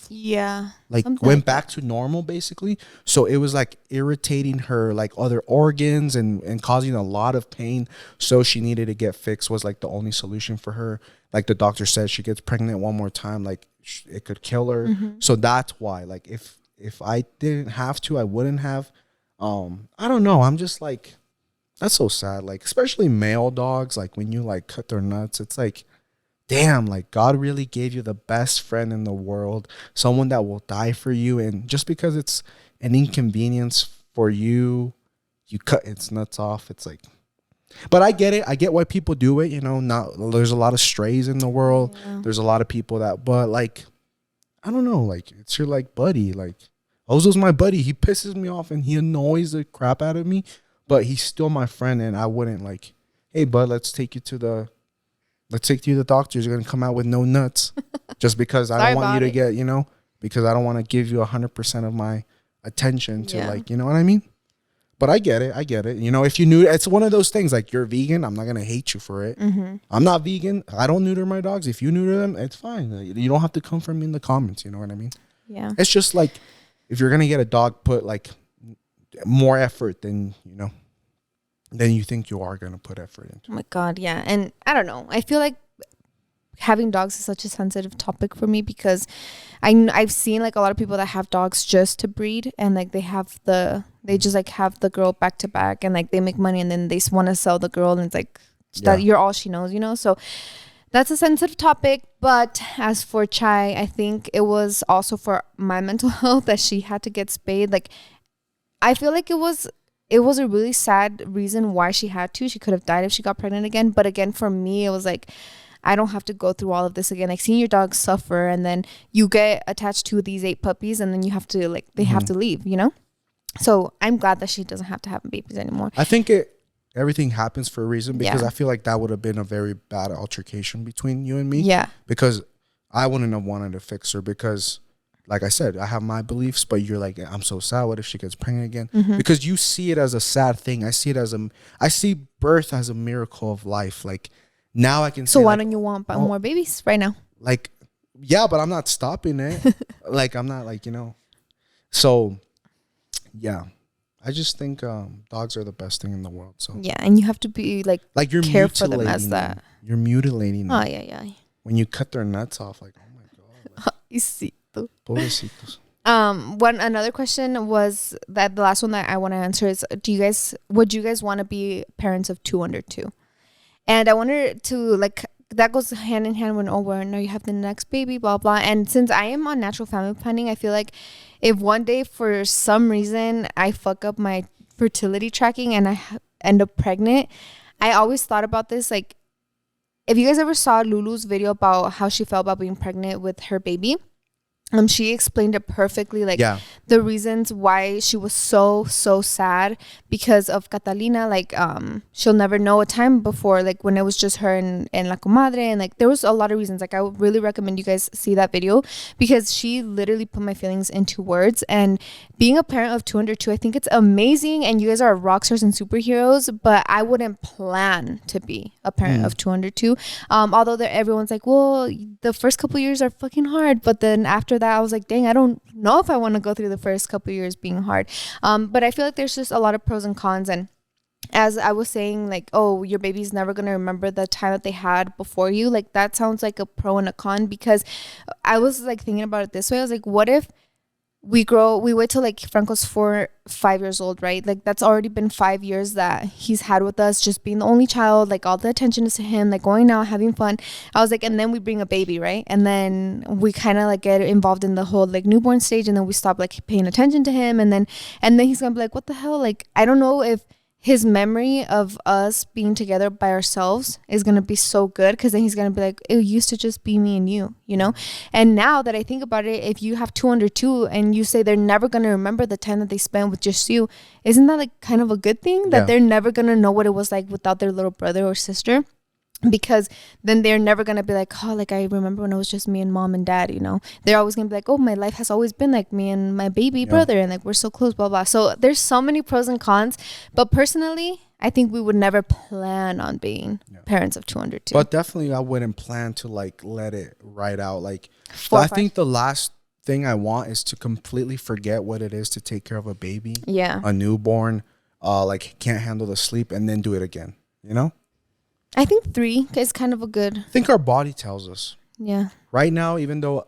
yeah, like went back to normal basically. So it was like irritating her like other organs and causing a lot of pain. So she needed to get fixed, was like the only solution for her. Like the doctor said, she gets pregnant one more time, like it could kill her. So that's why, like if I didn't have to, I wouldn't have. I don't know, I'm just like, that's so sad. Like especially male dogs, like when you like cut their nuts, it's like, damn, like God really gave you the best friend in the world, someone that will die for you. And just because it's an inconvenience for you, you cut its nuts off. It's like, but I get it. I get why people do it. You know, there's a lot of strays in the world. Yeah. There's a lot of people that, but like, I don't know, like it's your like buddy. Like Ozo's my buddy. He pisses me off and he annoys the crap out of me, but he's still my friend. And I wouldn't like, hey bud, let's take you to the doctor. You're going to come out with no nuts just because I don't want you to get, you know, because I don't want to give you 100% of my attention to like, you know what I mean? But I get it. You know, if you knew, it's one of those things like you're vegan. I'm not going to hate you for it. I'm not vegan. I don't neuter my dogs. If you neuter them, it's fine. You don't have to come from me in the comments. You know what I mean? Yeah. It's just like, if you're going to get a dog, put like more effort than, you know, then you think you are going to put effort into. Oh my God, yeah. And I don't know. I feel like having dogs is such a sensitive topic for me because I've seen like a lot of people that have dogs just to breed and like they just like have the girl back to back and like they make money and then they want to sell the girl and it's like that you're all she knows, you know? So that's a sensitive topic. But as for Chai, I think it was also for my mental health that she had to get spayed. Like I feel like it was a really sad reason why she had to. She could have died if she got pregnant again. But again, for me, it was like, I don't have to go through all of this again. Like seeing your dog suffer and then you get attached to these 8 puppies and then you have to like, they have to leave, you know? So I'm glad that she doesn't have to have babies anymore. I think everything happens for a reason because I feel like that would have been a very bad altercation between you and me. Yeah. Because I wouldn't have wanted to fix her because, like I said, I have my beliefs, but you're like, I'm so sad. What if she gets pregnant again? Because you see it as a sad thing. I see birth as a miracle of life. Like now I can. So why don't you want more babies right now? Like, yeah, but I'm not stopping it. Like I'm not like, you know. So, yeah, I just think dogs are the best thing in the world. So yeah, and you have to be like you're care for them as that. You're mutilating them. Oh yeah. When you cut their nuts off, like oh my God. Like, pobrecitos. Another question was that the last one that I want to answer is, would you guys want to be parents of 2 under 2? And I wanted to like, that goes hand in hand when, now you have the next baby, blah, blah. And since I am on natural family planning, I feel like if one day for some reason I fuck up my fertility tracking and I end up pregnant, I always thought about this. Like, if you guys ever saw Lulu's video about how she felt about being pregnant with her baby, she explained it perfectly, like the reasons why she was so sad because of Catalina. Like she'll never know a time before, like when it was just her and La Comadre, and like there was a lot of reasons. Like I would really recommend you guys see that video because she literally put my feelings into words. And being a parent of 2 under 2, I think it's amazing, and you guys are rock stars and superheroes, but I wouldn't plan to be a parent of 2 under 2. Although everyone's like, well, the first couple years are fucking hard, but then after that I was like, dang, I don't know if I want to go through the first couple years being hard. But I feel like there's just a lot of pros and cons. And as I was saying, like, oh, your baby's never going to remember the time that they had before you. Like that sounds like a pro and a con, because I was like thinking about it this way. I was like, what if we wait till like Franco's 5 years old, right? Like that's already been 5 years that he's had with us, just being the only child, like all the attention is to him, like going out, having fun. I was like, and then we bring a baby, right? And then we kind of like get involved in the whole like newborn stage, and then we stop like paying attention to him. And then he's gonna be like, what the hell? Like, I don't know if his memory of us being together by ourselves is going to be so good, because then he's going to be like, it used to just be me and you, you know? And now that I think about it, if you have 202 and you say they're never going to remember the time that they spent with just you, isn't that like kind of a good thing? That they're never going to know what it was like without their little brother or sister? Because then they're never going to be like, oh, like I remember when it was just me and mom and dad, you know? They're always going to be like, oh, my life has always been like me and my baby brother, and like we're so close, blah blah. So there's so many pros and cons, but personally I think we would never plan on being parents of 202. But definitely I wouldn't plan to like let it ride out. Like I think the last thing I want is to completely forget what it is to take care of a baby, a newborn, like can't handle the sleep, and then do it again, you know? I think 3 is kind of a good. I think our body tells us. Yeah. Right now, even though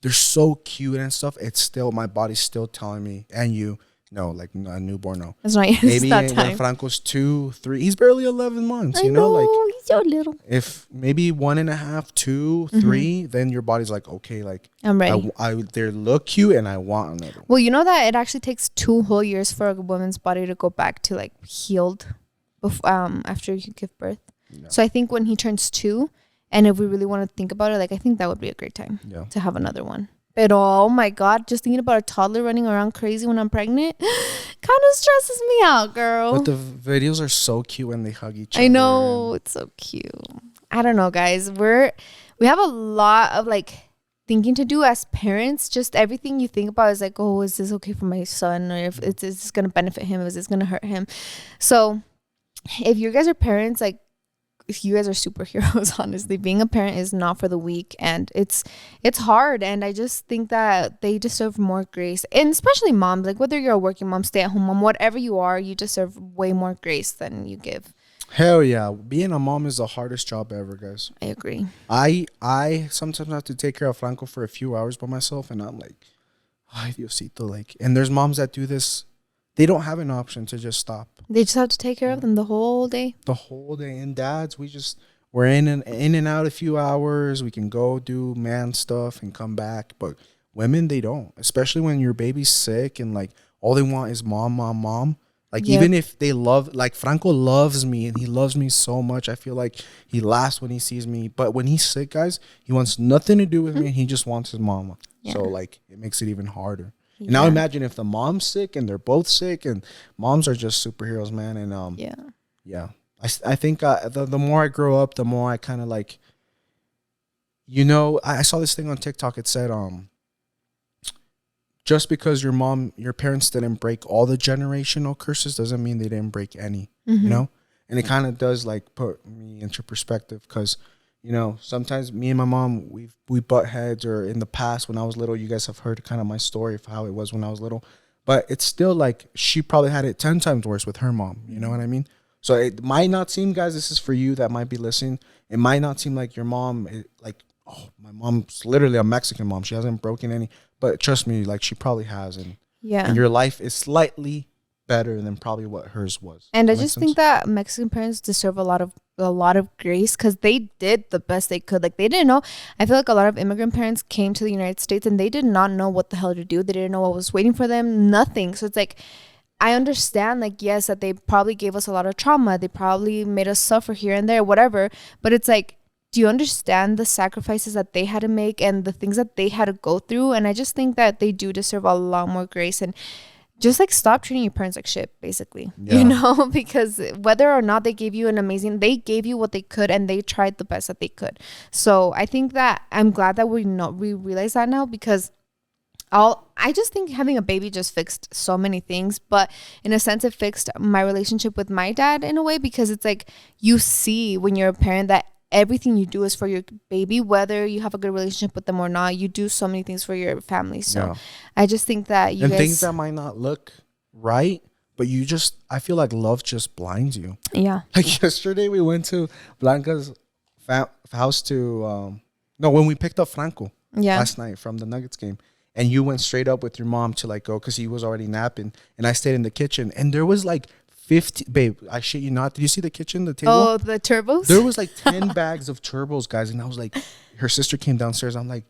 they're so cute and stuff, it's still, my body's still telling me, and you, no, like a newborn, no. It's not. Maybe that time. when Franco's 2, 3, he's barely 11 months. I know, like he's so little. If maybe 1.5, 2, 3, then your body's like, okay, like I'm ready. They look cute, and I want another one. Well, you know that it actually takes 2 whole years for a woman's body to go back to like healed. After you give birth. So I think when he turns 2, and if we really want to think about it, like I think that would be a great time to have another one. But oh my god, just thinking about a toddler running around crazy when I'm pregnant kind of stresses me out, girl. But the videos are so cute when they hug each other. I know, it's so cute. I don't know, guys. We have a lot of like thinking to do as parents. Just everything you think about is like, oh, is this okay for my son, or if is this gonna benefit him, is this gonna hurt him? So if you guys are parents, like if you guys are superheroes, honestly, being a parent is not for the weak, and it's hard. And I just think that they deserve more grace, and especially moms, like whether you're a working mom, stay at home mom, whatever you are, you deserve way more grace than you give. Hell yeah, being a mom is the hardest job ever, guys. I agree. I sometimes have to take care of Franco for a few hours by myself, and I'm like, ay Diosito, like, and there's moms that do this. They don't have an option to just stop. They just have to take care of them the whole day. The whole day. And dads, we're in and out a few hours. We can go do man stuff and come back. But women, they don't. Especially when your baby's sick and like all they want is mom, mom, mom. Like even if they love, like Franco loves me and he loves me so much. I feel like he laughs when he sees me. But when he's sick, guys, he wants nothing to do with me. And he just wants his mama. Yeah. So like it makes it even harder. Yeah. Now imagine if the mom's sick and they're both sick, and moms are just superheroes, man. And I think the more I grow up, the more I kind of like, you know, I saw this thing on TikTok. It said just because your parents didn't break all the generational curses doesn't mean they didn't break any. You know, and it kind of does like put me into perspective, because you know, sometimes me and my mom, we butt heads, or in the past when I was little, you guys have heard kind of my story of how it was when I was little. But it's still like she probably had it 10 times worse with her mom. You know what I mean? So it might not seem, guys, this is for you that might be listening. It might not seem like your mom, like, oh, my mom's literally a Mexican mom. She hasn't broken any. But trust me, like she probably has. And your life is slightly better than probably what hers was. And I just think that Mexican parents deserve a lot of grace, because they did the best they could. Like they didn't know. I feel like a lot of immigrant parents came to the United States and they did not know what the hell to do. They didn't know what was waiting for them. Nothing. So it's like, I understand, like, yes, that they probably gave us a lot of trauma. They probably made us suffer here and there, whatever. But it's like, do you understand the sacrifices that they had to make and the things that they had to go through? And I just think that they do deserve a lot more grace. And just like stop treating your parents like shit, basically, you know, because whether or not they gave you they gave you what they could, and they tried the best that they could. So I think that I'm glad that we realize that now, because I just think having a baby just fixed so many things, but in a sense it fixed my relationship with my dad in a way, because it's like you see when you're a parent that everything you do is for your baby, whether you have a good relationship with them or not. You do so many things for your family. So I just think that things that might not look right, but I feel like love just blinds you. Yeah. Like yesterday we went to Blanca's house to when we picked up Franco last night from the Nuggets game. and you went straight up with your mom to like go because he was already napping, and I stayed in the kitchen, and there was like 50, babe, I shit you not. Did you see the kitchen, the table? Oh, the turbos? There was like 10 bags of turbos, guys. And I was like, her sister came downstairs. I'm like,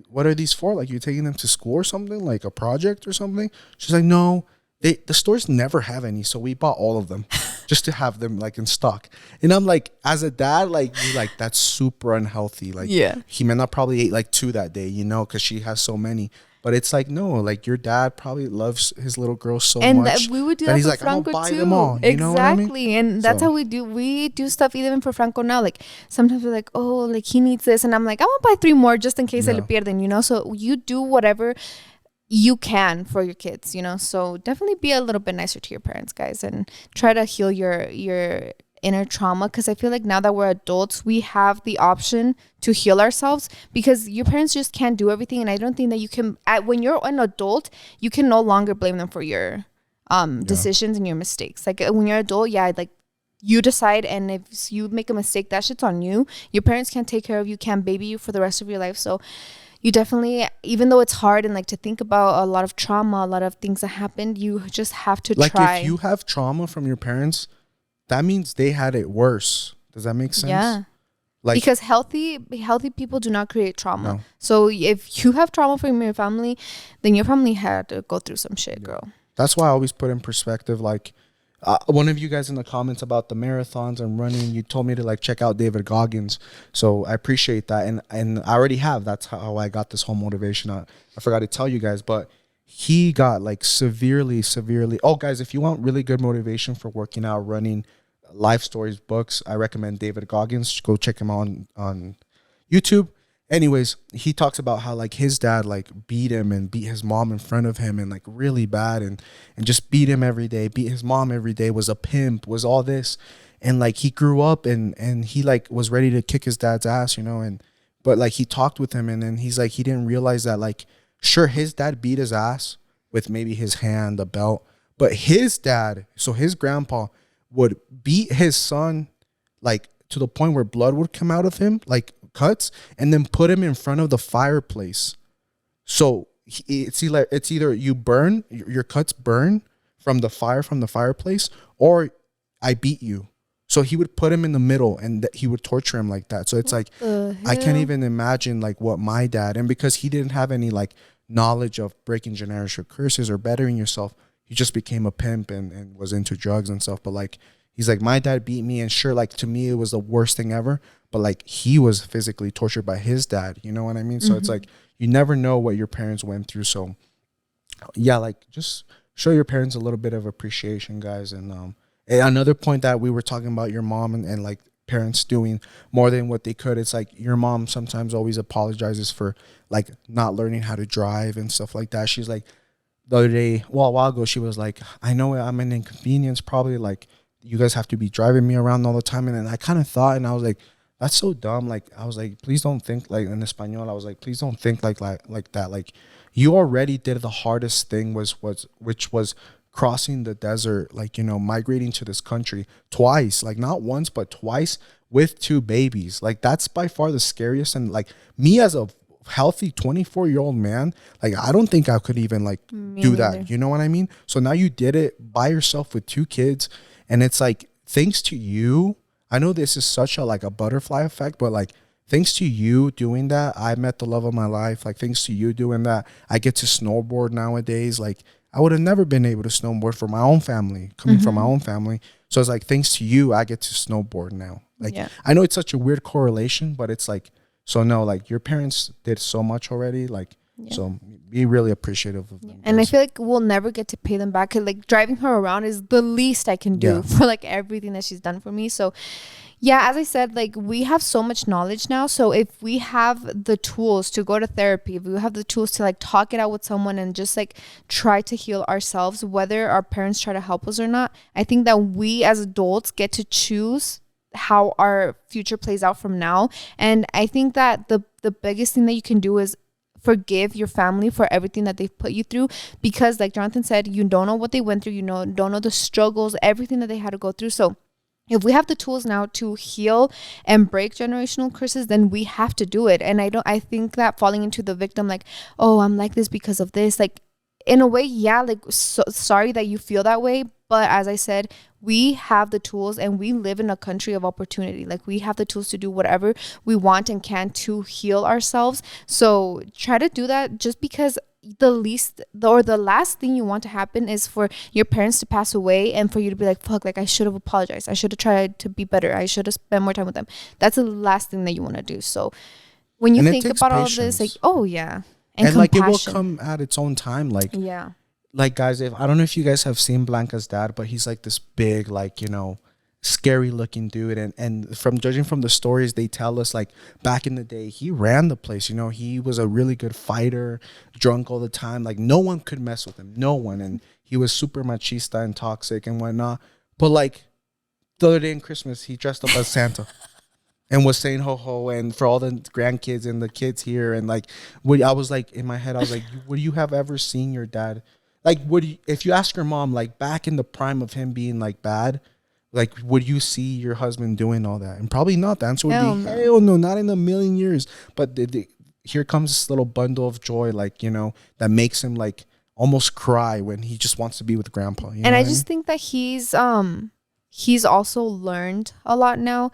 what are these for? Like, you taking them to school or something? Like a project or something? She's like, no, the stores never have any. So we bought all of them just to have them like in stock. And I'm like, as a dad, like, you're like, that's super unhealthy. Like, he may not probably ate like 2 that day, you know, because she has so many. But it's like, no, like your dad probably loves his little girl so much. And we would do that he's for like, Franco I'm gonna buy too. them all. You know what I mean? And that's how we do. We do stuff even for Franco now. Like sometimes we're like, oh, like he needs this. And I'm like, I'm going to buy 3 more just in case se le pierden, you know? So you do whatever you can for your kids, you know? So definitely be a little bit nicer to your parents, guys. And try to heal your inner trauma, because I feel like now that we're adults, we have the option to heal ourselves, because your parents just can't do everything. And I don't think that you can, when you're an adult, you can no longer blame them for your decisions and your mistakes. Like when you're an adult, like you decide, and if you make a mistake, that shit's on you. Your parents can't take care of you, can't baby you for the rest of your life. So you definitely, even though it's hard and like to think about a lot of trauma, a lot of things that happened, you just have to like try. If you have trauma from your parents, that means they had it worse. Does that make sense? Yeah. Like, because healthy people do not create trauma. No. So if you have trauma from your family, then your family had to go through some shit, girl. That's why I always put in perspective. Like one of you guys in the comments about the marathons and running, you told me to like check out David Goggins. So I appreciate that. And I already have. That's how I got this whole motivation. I forgot to tell you guys, but he got like severely. Oh, guys, if you want really good motivation for working out, running, life stories, books, I recommend David Goggins. Go check him out on YouTube. Anyways, he talks about how like his dad like beat him and beat his mom in front of him and like really bad and just beat him every day, beat his mom every day, was a pimp, was all this. And like he grew up and he like was ready to kick his dad's ass, you know, but like he talked with him and then he's like, he didn't realize that like, sure, his dad beat his ass with maybe his hand, the belt, but his dad, so his grandpa, would beat his son like to the point where blood would come out of him, like cuts, and then put him in front of the fireplace. So it's either you burn, your cuts burn from the fireplace, or I beat you. So he would put him in the middle and he would torture him like that. So it's like, I can't even imagine like what my dad, and because he didn't have any like knowledge of breaking generational curses or bettering yourself, he just became a pimp and was into drugs and stuff. But like, he's like, my dad beat me, and sure, like to me, it was the worst thing ever. But like, he was physically tortured by his dad. You know what I mean? So it's like, you never know what your parents went through. So yeah, like just show your parents a little bit of appreciation, guys. And another point that we were talking about your mom and like parents doing more than what they could. It's like your mom sometimes always apologizes for like not learning how to drive and stuff like that. She's like, the other day, well, a while ago, she was like, I know I'm an inconvenience, probably like you guys have to be driving me around all the time. And then I kind of thought, and I was like, that's so dumb. Like, I was like, please don't think like in Espanol. I was like, please don't think like that. Like, you already did the hardest thing which was crossing the desert, like, you know, migrating to this country twice, like not once, but twice with 2 babies. Like, that's by far the scariest. And like me as a healthy 24-year-old man, like I don't think I could even like do that. You know what I mean? So now you did it by yourself with 2 kids, and it's like, thanks to you, I know this is such a like a butterfly effect, but like thanks to you doing that, I met the love of my life. Like thanks to you doing that, I get to snowboard nowadays. Like I would have never been able to snowboard for my own family, coming from my own family. So it's like, thanks to you, I get to snowboard now. Like, I know it's such a weird correlation, but it's like, so no, like your parents did so much already. Like, so be really appreciative of them. And I feel like we'll never get to pay them back. Like driving her around is the least I can do for like everything that she's done for me. So yeah, as I said, like we have so much knowledge now. So if we have the tools to go to therapy, if we have the tools to like talk it out with someone and just like try to heal ourselves, whether our parents try to help us or not, I think that we as adults get to choose how our future plays out from now. And I think that the biggest thing that you can do is forgive your family for everything that they've put you through, because like Jonathan said, you don't know what they went through, don't know the struggles, everything that they had to go through. So if we have the tools now to heal and break generational curses, then we have to do it. And I think that falling into the victim, like, oh, I'm like this because of this, like, in a way, yeah, like, so sorry that you feel that way. But as I said, we have the tools, and we live in a country of opportunity. Like, we have the tools to do whatever we want and can to heal ourselves. So try to do that, just because the last thing you want to happen is for your parents to pass away and for you to be like, fuck, like, I should have apologized, I should have tried to be better, I should have spent more time with them. That's the last thing that you want to do. So when you think about all of this, like, oh yeah, and like, it will come at its own time. Like, yeah, like, guys, if I don't know if you guys have seen Blanca's dad, but he's like this big, like, you know, scary looking dude, and from judging from the stories they tell us, like, back in the day, he ran the place. You know, he was a really good fighter, drunk all the time, like, no one could mess with him, no one. And he was super machista and toxic and whatnot. But like, the other day in Christmas, he dressed up as Santa and was saying ho ho, and for all the grandkids and the kids here. And like, I was like, in my head, I was like, would you have ever seen your dad, like, if you ask your mom, like, back in the prime of him being like bad, like, would you see your husband doing all that? And probably not. The answer would be, hell no, not in a million years. But here comes this little bundle of joy, like, you know, that makes him like almost cry when he just wants to be with grandpa. You know, and I just think that he's also learned a lot now.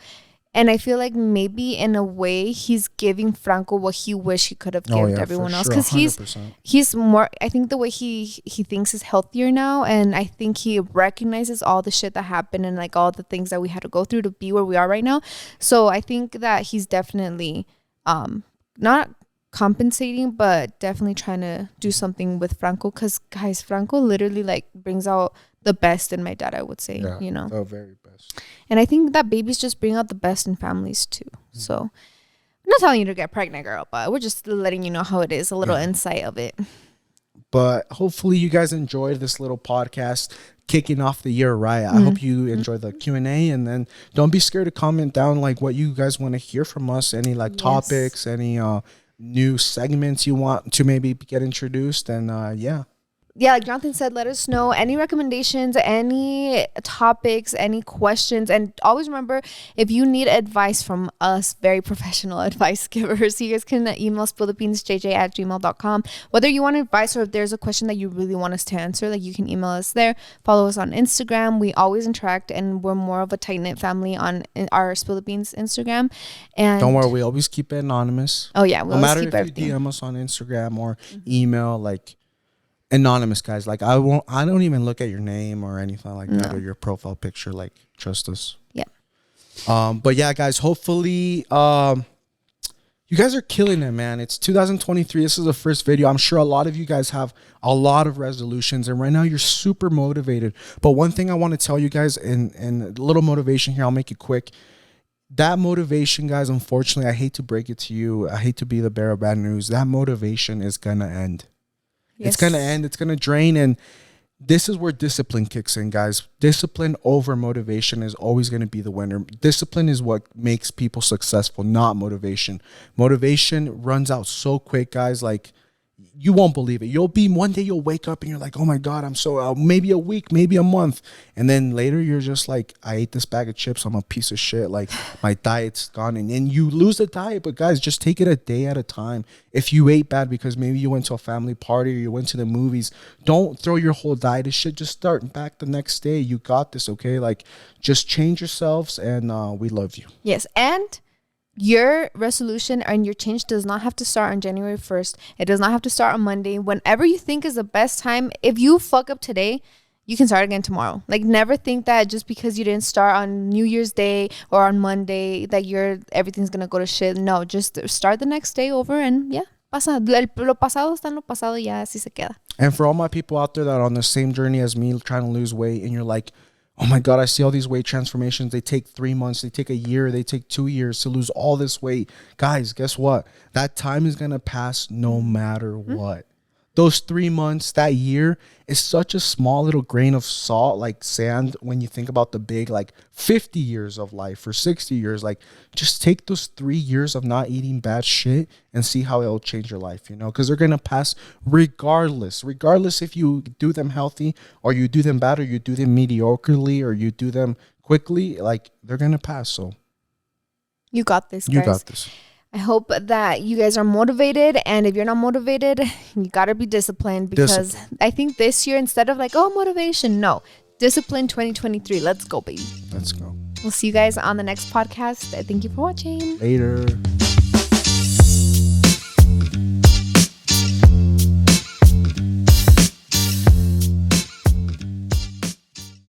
And I feel like maybe in a way he's giving Franco what he wished he could have given everyone else. Because he's more, I think the way he thinks is healthier now. And I think he recognizes all the shit that happened and like all the things that we had to go through to be where we are right now. So I think that he's definitely not compensating, but definitely trying to do something with Franco. Because guys, Franco literally like brings out the best in my dad, I would say. Yeah, you know, the very best. And I think that babies just bring out the best in families too. Mm-hmm. So I'm not telling you to get pregnant, girl, but we're just letting you know how it is, a little insight of it. But hopefully you guys enjoyed this little podcast kicking off the year right. I hope you enjoy the Q&A, and then don't be scared to comment down like what you guys want to hear from us, any like topics, any new segments you want to maybe get introduced. And yeah, like Jonathan said, let us know any recommendations, any topics, any questions. And always remember, if you need advice from us, very professional advice givers, you guys can email spillthebeansjj@gmail.com. Whether you want advice or if there's a question that you really want us to answer, like, you can email us there. Follow us on Instagram. We always interact, and we're more of a tight-knit family on our Spill the Beans Instagram. And don't worry, we always keep it anonymous. Oh yeah, we'll no matter keep if everything. you DM us on Instagram or email, like, anonymous, guys. Like, I don't even look at your name or anything like that, or your profile picture. Like, trust us. Yeah. But yeah, guys, hopefully you guys are killing it, man. It's 2023. This is the first video. I'm sure a lot of you guys have a lot of resolutions, and right now you're super motivated. But one thing I want to tell you guys, and a little motivation here, I'll make it quick. That motivation, guys, unfortunately, I hate to break it to you, I hate to be the bearer of bad news, that motivation is gonna end. Yes. It's going to end. It's going to drain. And this is where discipline kicks in, guys. Discipline over motivation is always going to be the winner. Discipline is what makes people successful, not motivation. Motivation runs out so quick, guys. Like, you won't believe it. One day you'll wake up and you're like, oh my God, I'm so, maybe a week, maybe a month. And then later you're just like, I ate this bag of chips, I'm a piece of shit. Like, my diet's gone. And you lose the diet. But guys, just take it a day at a time. If you ate bad because maybe you went to a family party or you went to the movies, don't throw your whole diet to shit. Just start back the next day. You got this, okay? Like, just change yourselves, and we love you. Yes, and your resolution and your change does not have to start on January 1st. It does not have to start on Monday. Whenever you think is the best time, if you fuck up today, you can start again tomorrow. Like, never think that just because you didn't start on New Year's Day or on Monday that everything's going to go to shit. No, just start the next day over, and yeah, lo pasado está en lo pasado, ya así se queda. And for all my people out there that are on the same journey as me, trying to lose weight, and you're like, oh my God, I see all these weight transformations. They take 3 months, they take a year, they take 2 years to lose all this weight. Guys, guess what? That time is going to pass no matter what. Those 3 months, that year is such a small little grain of salt, like sand, when you think about the big, like 50 years of life or 60 years. Like, just take those 3 years of not eating bad shit and see how it'll change your life, you know, because they're going to pass regardless if you do them healthy or you do them bad or you do them mediocrely or you do them quickly, like they're gonna pass. So you got this, guys. you got this. I hope that you guys are motivated, and if you're not motivated, you gotta be disciplined, because I think this year, instead of like, oh, motivation, no, discipline 2023. Let's go, baby. Let's go. We'll see you guys on the next podcast. Thank you for watching. Later.